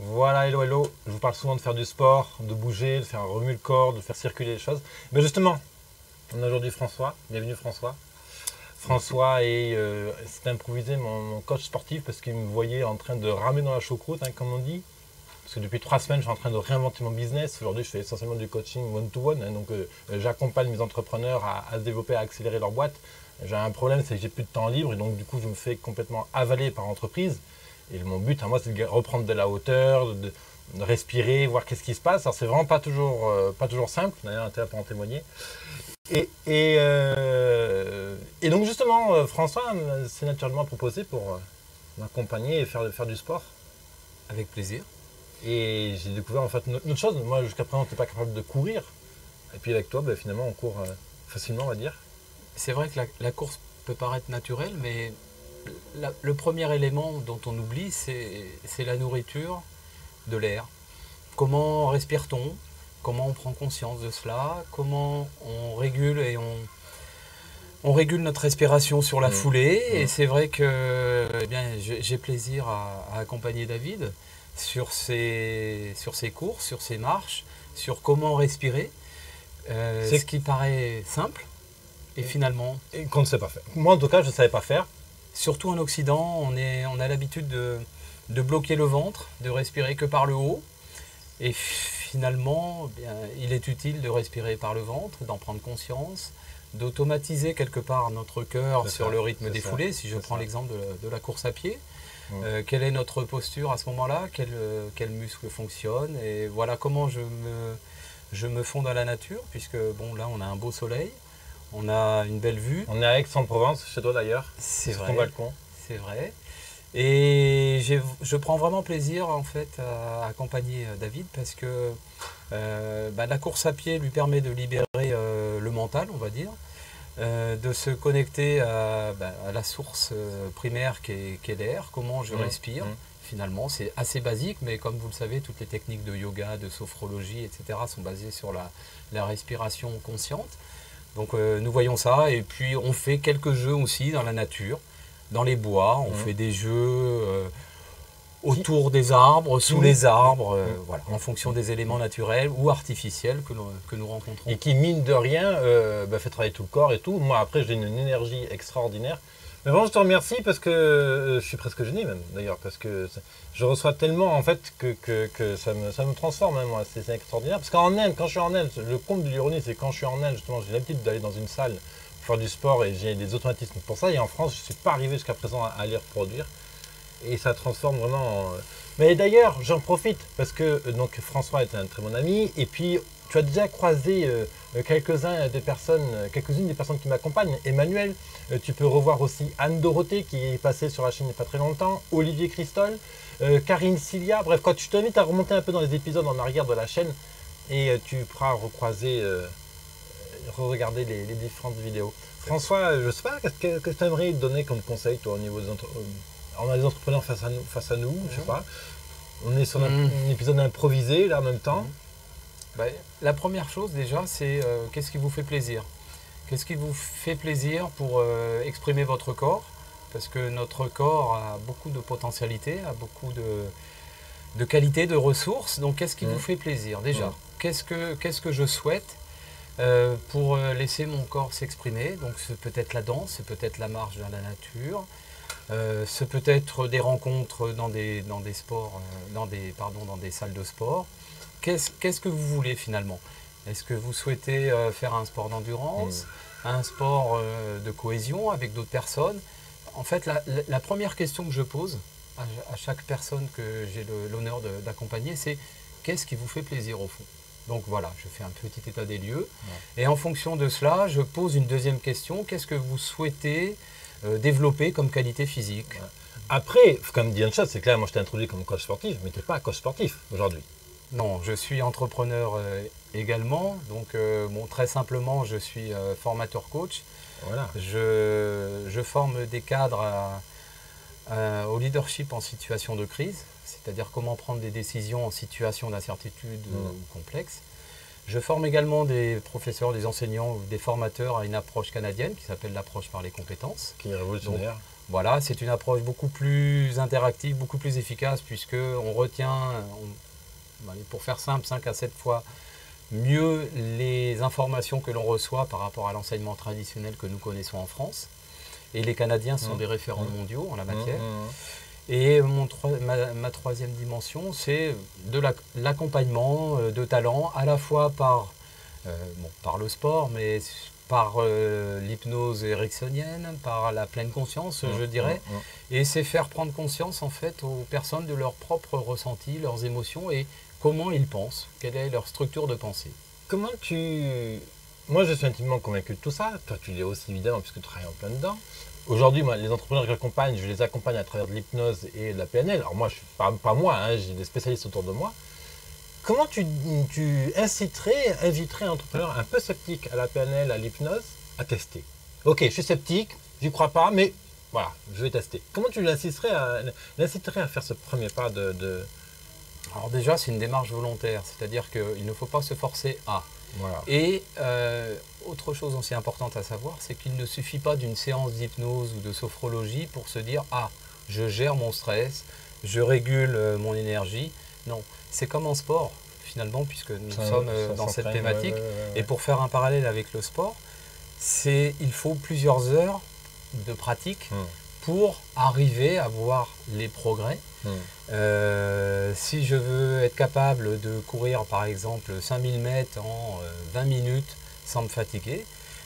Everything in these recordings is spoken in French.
Voilà, hello, hello. Je vous parle souvent de faire du sport, de bouger, de faire remuer le corps, de faire circuler les choses. Mais justement, on a aujourd'hui François. Bienvenue François. Merci. François s'est improvisé mon coach sportif parce qu'il me voyait en train de ramer dans la choucroute, hein, comme on dit. Parce que depuis 3 semaines, je suis en train de réinventer mon business. Aujourd'hui, je fais essentiellement du coaching one-to-one. Hein, donc, j'accompagne mes entrepreneurs à se développer, à accélérer leur boîte. J'ai un problème, c'est que j'ai plus de temps libre et donc du coup, je me fais complètement avaler par l'entreprise. Et mon but à moi, c'est de reprendre de la hauteur, de respirer, voir qu'est-ce qui se passe. Alors, c'est vraiment pas toujours simple. D'ailleurs, intérêt pour en témoigner. Et donc, justement, François s'est naturellement proposé pour m'accompagner et faire du sport. Avec plaisir. Et j'ai découvert en fait une autre chose. Moi, jusqu'à présent, je n'étais pas capable de courir. Et puis avec toi, ben, finalement, on court facilement, on va dire. C'est vrai que la course peut paraître naturelle, mais le premier élément dont on oublie, c'est la nourriture, de l'air. Comment respire-t-on? Comment on prend conscience de cela? Comment on régule on régule notre respiration sur la foulée? Et c'est vrai que eh bien, j'ai plaisir à accompagner David sur ses courses, sur ses marches, sur comment respirer. Ce qui paraît simple, et finalement, Et qu'on ne sait pas faire. Moi, en tout cas, je ne savais pas faire. surtout en Occident, on a l'habitude de bloquer le ventre, de respirer que par le haut. Et finalement, eh bien, il est utile de respirer par le ventre, d'en prendre conscience, d'automatiser quelque part notre cœur sur le rythme des foulées. Si je prends l'exemple de la course à pied, quelle est notre posture à ce moment-là? Quel muscle fonctionne? Et voilà comment je me fonds dans la nature, puisque bon, là, on a un beau soleil, on a une belle vue. On est à Aix-en-Provence, chez toi d'ailleurs. C'est sur vrai. ton balcon. C'est vrai. Et je prends vraiment plaisir en fait à accompagner David parce que la course à pied lui permet de libérer le mental, on va dire, de se connecter à la source primaire qu'est l'air, comment je respire. Finalement, c'est assez basique, mais comme vous le savez, toutes les techniques de yoga, de sophrologie, etc. sont basées sur la respiration consciente. Donc nous voyons ça, et puis on fait quelques jeux aussi dans la nature, dans les bois, on fait des jeux autour des arbres, sous les arbres, voilà, en fonction des éléments naturels ou artificiels que nous rencontrons. Et qui, mine de rien, fait travailler tout le corps et tout. Moi, après, j'ai une énergie extraordinaire. Mais vraiment, je te remercie parce que je suis presque gêné même, d'ailleurs, parce que je reçois tellement, en fait, que ça me transforme, hein, moi. C'est extraordinaire. Parce qu'en Inde, quand je suis en Inde, le comble de l'ironie, c'est quand je suis en Inde, justement, j'ai l'habitude d'aller dans une salle pour faire du sport et j'ai des automatismes pour ça. Et en France, je ne suis pas arrivé jusqu'à présent à les reproduire. Et ça transforme vraiment en... Mais d'ailleurs, j'en profite parce que donc François est un très bon ami. Et puis, tu as déjà croisé quelques-unes des personnes qui m'accompagnent. Emmanuel, tu peux revoir aussi Anne-Dorothée qui est passée sur la chaîne il n'y a pas très longtemps. Olivier Christol, Karine Cilia. Bref, quand tu t'invites à remonter un peu dans les épisodes en arrière de la chaîne et tu pourras recroiser, re-regarder les différentes vidéos. François, je ne sais pas, qu'est-ce que tu aimerais donner comme conseil toi au niveau des on a des entrepreneurs face à nous, je sais pas. On est sur un épisode improvisé là en même temps. La première chose déjà, c'est qu'est-ce qui vous fait plaisir? Qu'est-ce qui vous fait plaisir pour exprimer votre corps? Parce que notre corps a beaucoup de potentialités, a beaucoup de qualités, de ressources. Donc qu'est-ce qui vous fait plaisir déjà? Qu'est-ce que je souhaite pour laisser mon corps s'exprimer? Donc c'est peut-être la danse, c'est peut-être la marche dans la nature. Ce peut être des rencontres dans des sports, dans des salles de sport. Qu'est-ce que vous voulez finalement? Est-ce que vous souhaitez faire un sport d'endurance, un sport de cohésion avec d'autres personnes? En fait, la première question que je pose à chaque personne que j'ai l'honneur d'accompagner, c'est qu'est-ce qui vous fait plaisir au fond? Donc voilà, je fais un petit état des lieux. Et en fonction de cela, je pose une deuxième question. Qu'est-ce que vous souhaitez développer comme qualité physique? Après, comme dit une chose, c'est clair, moi je t'ai introduit comme coach sportif, mais tu n'es pas coach sportif aujourd'hui. Non, je suis entrepreneur également. Donc très simplement, je suis formateur coach. Voilà. Je forme des cadres au leadership en situation de crise, c'est-à-dire comment prendre des décisions en situation d'incertitude ou complexe. Je forme également des professeurs, des enseignants ou des formateurs à une approche canadienne qui s'appelle l'approche par les compétences. Qui est révolutionnaire. Voilà, c'est une approche beaucoup plus interactive, beaucoup plus efficace, puisque on retient, pour faire simple, 5 à 7 fois mieux les informations que l'on reçoit par rapport à l'enseignement traditionnel que nous connaissons en France. Et les Canadiens sont des référents mondiaux en la matière. Et ma troisième dimension, c'est de l'accompagnement de talents, à la fois par le sport, mais par l'hypnose ericksonienne, par la pleine conscience, je dirais. Et c'est faire prendre conscience en fait aux personnes de leurs propres ressentis, leurs émotions et comment ils pensent, quelle est leur structure de pensée. Comment Moi, je suis intimement convaincu de tout ça. Toi, tu l'es aussi, évidemment, puisque tu travailles en plein dedans. Aujourd'hui, moi, les entrepreneurs que j'accompagne, je les accompagne à travers de l'hypnose et de la PNL. Alors moi, je suis pas moi, hein, j'ai des spécialistes autour de moi. Comment tu inviterais un entrepreneur un peu sceptique à la PNL, à l'hypnose, à tester? Ok, je suis sceptique, j'y crois pas, mais voilà, je vais tester. Comment tu l'inciterais à faire ce premier pas Alors déjà, c'est une démarche volontaire, c'est-à-dire qu'il ne faut pas se forcer à. Voilà. Et autre chose aussi importante à savoir, c'est qu'il ne suffit pas d'une séance d'hypnose ou de sophrologie pour se dire « Ah, je gère mon stress, je régule mon énergie ». Non, c'est comme en sport, finalement, puisque nous sommes dans cette thématique. Et pour faire un parallèle avec le sport, il faut plusieurs heures de pratique pour arriver à voir les progrès. Si je veux être capable de courir par exemple 5000 mètres en 20 minutes sans me fatiguer,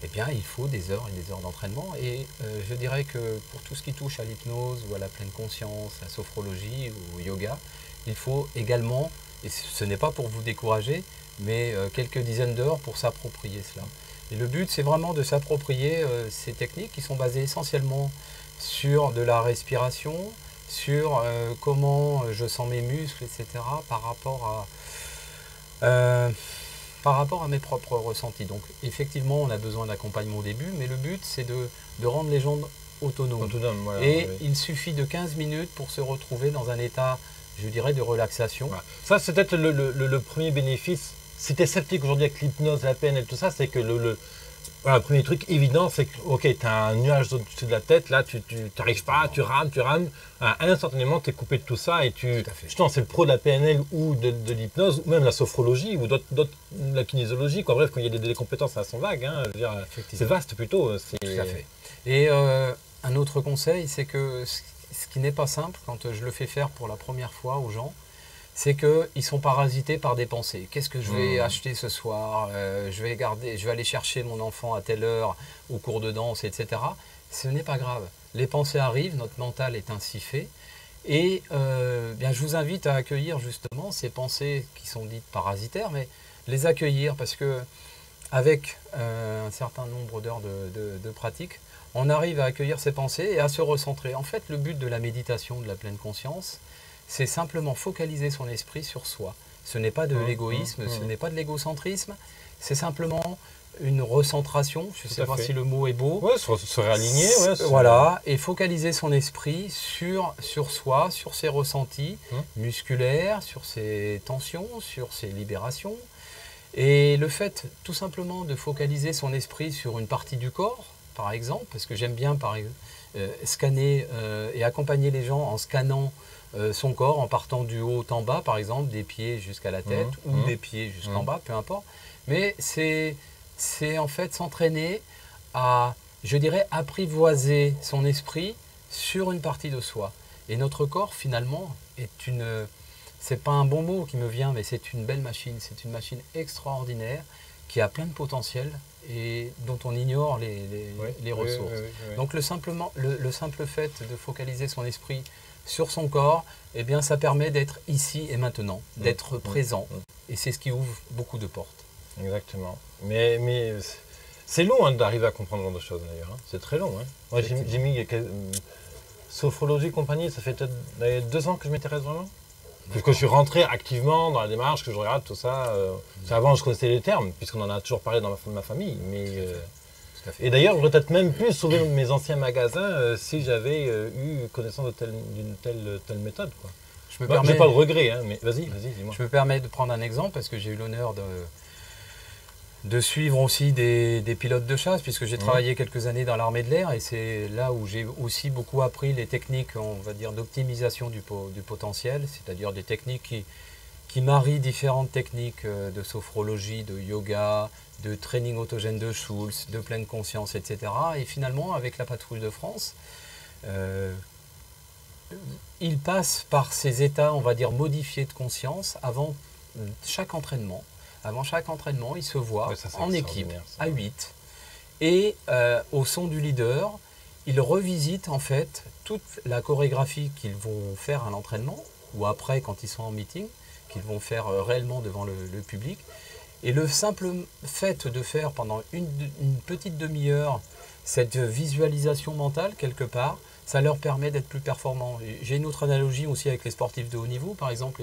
eh bien il faut des heures et des heures d'entraînement. Et je dirais que pour tout ce qui touche à l'hypnose ou à la pleine conscience, la sophrologie ou au yoga, il faut également, et ce n'est pas pour vous décourager, mais quelques dizaines d'heures pour s'approprier cela. Et le but, c'est vraiment de s'approprier ces techniques qui sont basées essentiellement sur de la respiration, sur comment je sens mes muscles, etc., par rapport à mes propres ressentis. Donc effectivement, on a besoin d'accompagnement au début, mais le but, c'est de rendre les gens autonomes. Voilà, et il suffit de 15 minutes pour se retrouver dans un état, je dirais, de relaxation. Voilà. Ça, c'est peut-être le premier bénéfice. Si tu es sceptique aujourd'hui avec l'hypnose, la PNL, tout ça, c'est que voilà, le premier truc évident, c'est que ok, tu as un nuage au-dessus de la tête, là, tu n'arrives pas, tu rames. Instantanément, tu es coupé de tout ça et justement, c'est le pro de la PNL ou de l'hypnose, ou même la sophrologie ou la kinésiologie. Quoi. Bref, quand il y a des compétences à son vague, hein, c'est vaste plutôt. Tout à fait. Et un autre conseil, c'est que ce qui n'est pas simple quand je le fais faire pour la première fois aux gens, c'est qu'ils sont parasités par des pensées. Qu'est-ce que je vais acheter ce soir? Je vais aller chercher mon enfant à telle heure au cours de danse, etc. Ce n'est pas grave. Les pensées arrivent, notre mental est ainsi fait. Et bien, je vous invite à accueillir justement ces pensées qui sont dites parasitaires, mais les accueillir parce que avec un certain nombre d'heures de pratique, on arrive à accueillir ces pensées et à se recentrer. En fait, le but de la méditation, de la pleine conscience, c'est simplement focaliser son esprit sur soi. Ce n'est pas de l'égoïsme, ce n'est pas de l'égocentrisme, c'est simplement une recentration, je ne sais pas si le mot est beau. Ouais, se réaligner. Voilà, et focaliser son esprit sur soi, sur ses ressentis musculaires, sur ses tensions, sur ses libérations. Et le fait tout simplement de focaliser son esprit sur une partie du corps, par exemple, parce que j'aime bien scanner et accompagner les gens en scannant son corps en partant du haut en bas, par exemple, des pieds jusqu'à la tête ou des pieds jusqu'en bas, peu importe. Mais c'est en fait s'entraîner à, je dirais, apprivoiser son esprit sur une partie de soi. Et notre corps, finalement, c'est pas un bon mot qui me vient, mais c'est une belle machine. C'est une machine extraordinaire qui a plein de potentiel et dont on ignore les ressources. Donc le simple fait de focaliser son esprit sur son corps, eh bien, ça permet d'être ici et maintenant, d'être présent. Et c'est ce qui ouvre beaucoup de portes. Exactement. Mais c'est long d'arriver à comprendre ce genre de choses d'ailleurs. Hein. C'est très long. Hein. Moi, j'ai mis sophrologie et compagnie, ça fait peut-être 2 ans que je m'intéresse vraiment. Puisque je suis rentré activement dans la démarche, que je regarde tout ça. Avant, je connaissais les termes, puisqu'on en a toujours parlé dans ma famille. Mais, et d'ailleurs, j'aurais peut-être même pu sauver mes anciens magasins si j'avais eu connaissance d'une telle méthode. Quoi. Je n'ai pas le regret, hein, mais vas-y, dis-moi. Je me permets de prendre un exemple, parce que j'ai eu l'honneur de suivre aussi des pilotes de chasse, puisque j'ai travaillé quelques années dans l'armée de l'air, et c'est là où j'ai aussi beaucoup appris les techniques, on va dire, d'optimisation du potentiel, c'est-à-dire des techniques qui marient différentes techniques de sophrologie, de yoga, de training autogène de Schulz, de pleine conscience, etc. Et finalement, avec la patrouille de France, il passe par ces états, on va dire, modifiés de conscience avant chaque entraînement. Avant chaque entraînement, ils se voient en équipe, à 8. Et au son du leader, ils revisitent en fait toute la chorégraphie qu'ils vont faire à l'entraînement, ou après quand ils sont en meeting, qu'ils vont faire réellement devant le public. Et le simple fait de faire pendant une petite demi-heure cette visualisation mentale quelque part, ça leur permet d'être plus performants. J'ai une autre analogie aussi avec les sportifs de haut niveau, par exemple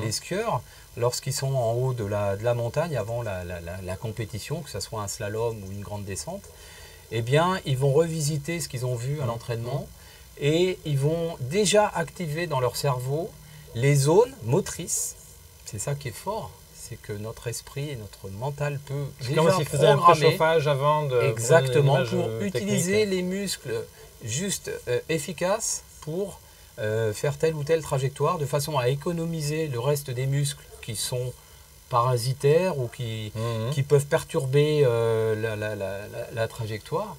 les skieurs, lorsqu'ils sont en haut de la montagne avant la compétition, que ce soit un slalom ou une grande descente, eh bien, ils vont revisiter ce qu'ils ont vu à l'entraînement et ils vont déjà activer dans leur cerveau les zones motrices. C'est ça qui est fort, c'est que notre esprit et notre mental peut déjà comme s'ils faisaient un préchauffage avant de... Exactement, pour utiliser les muscles juste efficaces pour faire telle ou telle trajectoire, de façon à économiser le reste des muscles qui sont parasitaires ou qui peuvent perturber la trajectoire.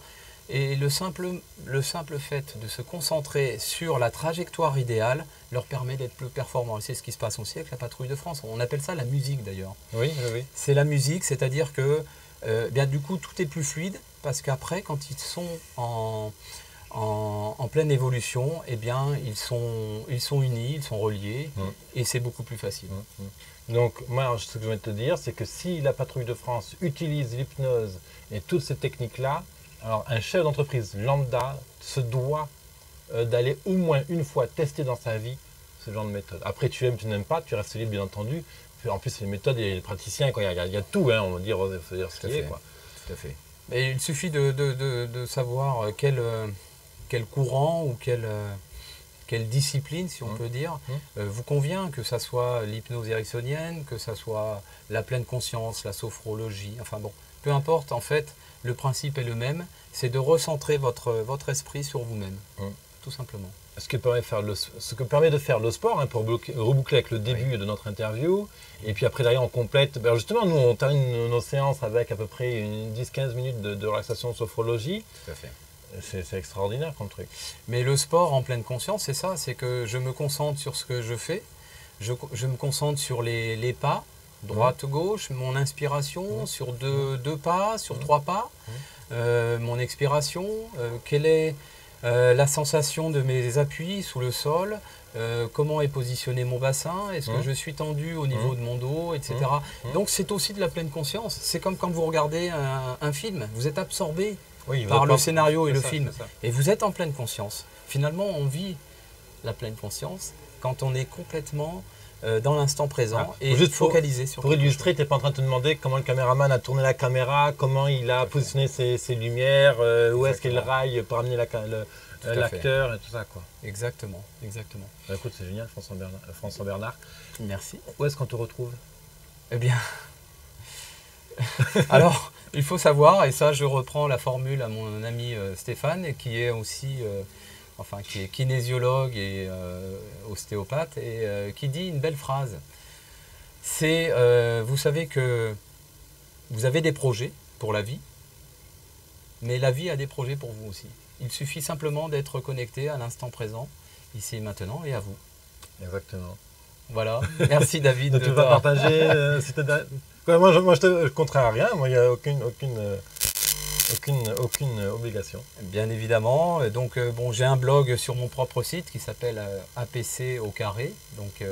Et le simple fait de se concentrer sur la trajectoire idéale leur permet d'être plus performants. Et c'est ce qui se passe aussi avec la patrouille de France. On appelle ça la musique d'ailleurs. Oui, oui. C'est la musique, c'est-à-dire que bien, du coup tout est plus fluide parce qu'après quand ils sont en pleine évolution, eh bien, ils sont unis, ils sont reliés et c'est beaucoup plus facile. Donc moi, ce que je vais te dire, c'est que si la patrouille de France utilise l'hypnose et toutes ces techniques-là, alors un chef d'entreprise lambda se doit d'aller au moins une fois tester dans sa vie ce genre de méthode. Après, tu aimes, tu n'aimes pas, tu restes libre bien entendu. Puis, en plus, les méthodes, il y a les praticiens, quoi. Il y a tout, hein, on va dire ce qu'il y a. Quoi. Tout à fait. Et il suffit de savoir quel courant ou quelle discipline, si on peut dire, vous convient, que ça soit l'hypnose ericksonienne, que ça soit la pleine conscience, la sophrologie, enfin bon, peu importe, en fait, le principe est le même, c'est de recentrer votre esprit sur vous-même, tout simplement. Ce que permet de faire le sport, hein, pour reboucler avec le début de notre interview, et puis après derrière on complète, ben justement nous on termine nos séances avec à peu près 10-15 minutes de relaxation de sophrologie. Tout à fait. C'est extraordinaire comme truc. Mais le sport en pleine conscience, c'est ça, c'est que je me concentre sur ce que je fais, je me concentre sur les pas, droite-gauche, mon inspiration, sur deux pas, sur 3 pas, mon expiration, quelle est la sensation de mes appuis sous le sol, comment est positionné mon bassin, est-ce que je suis tendu au niveau de mon dos, etc. Donc c'est aussi de la pleine conscience. C'est comme quand vous regardez un film, vous êtes absorbé par le scénario et le film, et vous êtes en pleine conscience. Finalement, on vit la pleine conscience quand on est complètement dans l'instant présent et juste focalisé sur. Pour illustrer, tu n'es pas en train de te demander comment le caméraman a tourné la caméra, comment il a positionné ses lumières, où est-ce qu'il raille pour amener l'acteur et tout ça, quoi. Exactement. Bah, écoute, c'est génial, François Bernard. Merci. Où est-ce qu'on te retrouve? Eh bien, alors, il faut savoir, et ça je reprends la formule à mon ami Stéphane, qui est aussi qui est kinésiologue et ostéopathe, et qui dit une belle phrase. C'est, vous savez que vous avez des projets pour la vie, mais la vie a des projets pour vous aussi. Il suffit simplement d'être connecté à l'instant présent, ici et maintenant, et à vous. Exactement. Voilà, merci David. De ne pas partager. Moi, je ne contraire à rien, moi, il n'y a aucune obligation. Bien évidemment. Donc, j'ai un blog sur mon propre site qui s'appelle APC au carré, donc,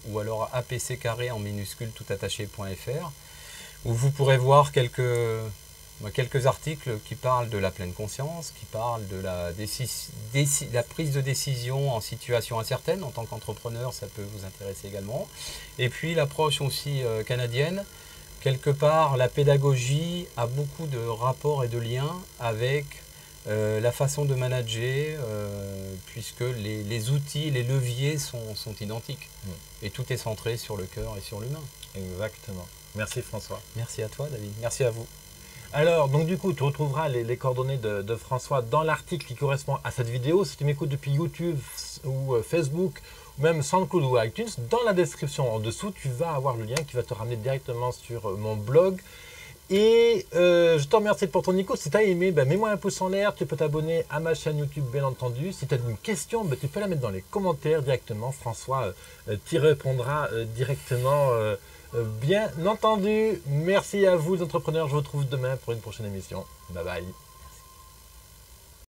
ou alors APC carré en minuscule toutattaché.fr, où vous pourrez voir quelques articles qui parlent de la pleine conscience, qui parlent de la prise de décision en situation incertaine. En tant qu'entrepreneur, ça peut vous intéresser également. Et puis l'approche aussi canadienne. Quelque part, la pédagogie a beaucoup de rapports et de liens avec la façon de manager, puisque les outils, les leviers sont identiques. Et tout est centré sur le cœur et sur l'humain. Exactement. Merci François. Merci à toi David, merci à vous. Alors, donc du coup, tu retrouveras les coordonnées de François dans l'article qui correspond à cette vidéo. Si tu m'écoutes depuis YouTube ou Facebook, ou même SoundCloud ou iTunes, dans la description en dessous, tu vas avoir le lien qui va te ramener directement sur mon blog. Et je te remercie pour ton écoute. Si tu as aimé, mets-moi un pouce en l'air. Tu peux t'abonner à ma chaîne YouTube, bien entendu. Si tu as une question, tu peux la mettre dans les commentaires directement. François t'y répondra directement, bien entendu. Merci à vous, les entrepreneurs. Je vous retrouve demain pour une prochaine émission. Bye bye.